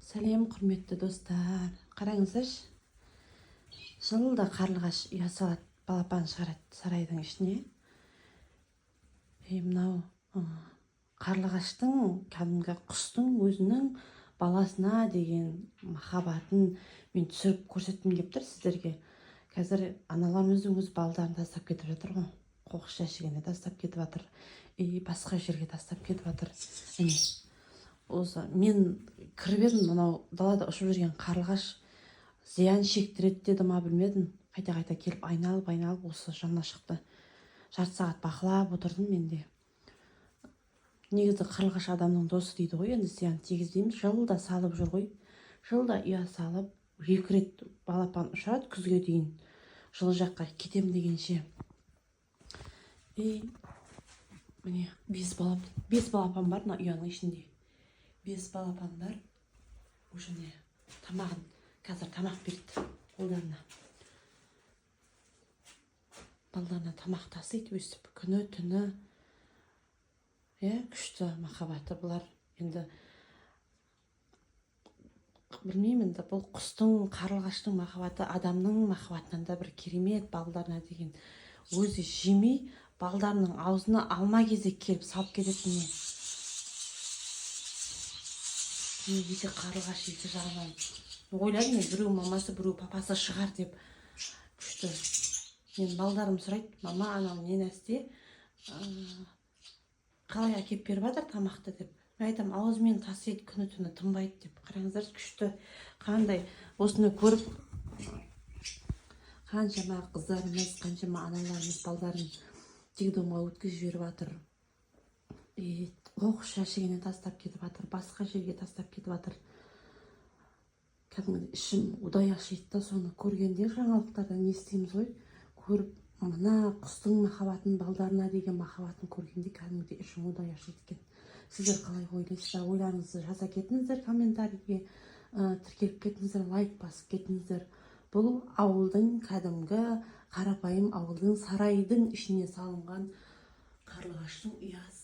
Сәлем, құрметті достар. Қараңыздаршы, жылда қарлығаш ұя салады, балапан шығарады сарайдың ішіне. Мынау қарлығаштың, кәдімгі құстың өзінің баласына деген махаббатын мен түсіріп көрсеткім келіп тұр сіздерге. Қазір аналарымыздың өз балдарын тастап кетіп жатыр ғой. Қоқыс жәшігіне тастап кетіп жатыр, басқа жерге тастап кетіп жатыр. Міне, осы мен кіріп едім, мынау далада ұшып жүрген қарлығаш зиян шектіреді деді ма білмедім. Қайта келіп айналып осы жанына шықты. Жарты сағат бақылап отырдым мен де. Негізі қарлығаш адамның досы дейді ғой, енді зиян тигізбейміз. Жылда салып жүр ғой. Жылда ұя салып, 2 рет балапан ұшады күзге дейін. Жылы жаққа кетем дегенше. Міне 5 балапан бар мына ұяның ішінде. 5 балапан бар. Уже не тамағын, қазір тамақ берді қолдарына. Балдарына тамақ тасиды өстіп, күні түні. Күшті махаббаты бұлар. Енді білмеймін, бұл құстың, қарлығаштың махаббаты адамның махаббатынан да бір керемет. Балдарына деген өзі жемей, балдарының аузына алма-кезек келіп салып кететініне. Екі қарлығаш екі жағынан. Ойладым мен, біреу мамасы, біреу папасы шығар деп. Күшті. Мен балдарым сұрайды, мама, анау не нәрсе, қалай әкеп беріп жатыр тамақты деп. Мен айтам, аузымен тасиды, күні түні тынбайды деп. Қараңыздар, күшті. Қандай осыны көріп, қаншама қыздарымыз, қаншама аналарымыз балдарын детдомға өткізіп жіберіп жатыр. Қоқыс жәшігіне тастап кетіп жатыр, басқа жерге тастап кетіп жатыр. Кәдімгі ішім удай ашиды да, соны көргенде жаңалықтарда не істейміз ғой, көріп, мына құстың махаббатын, балдарына деген махаббатын көргенде кәдімгі ішім удай ашиды екен. Сіздер қалай ойлайсыздар? Ойларыңызды жаза кетіңіздер комментарийге, тіркеліп кетіңіздер, лайк басып кетіңіздер. Бұл ауылдың кәдімгі қарапайым ауылдың сарайдың ішіне салынған қарлығаштың ұясы.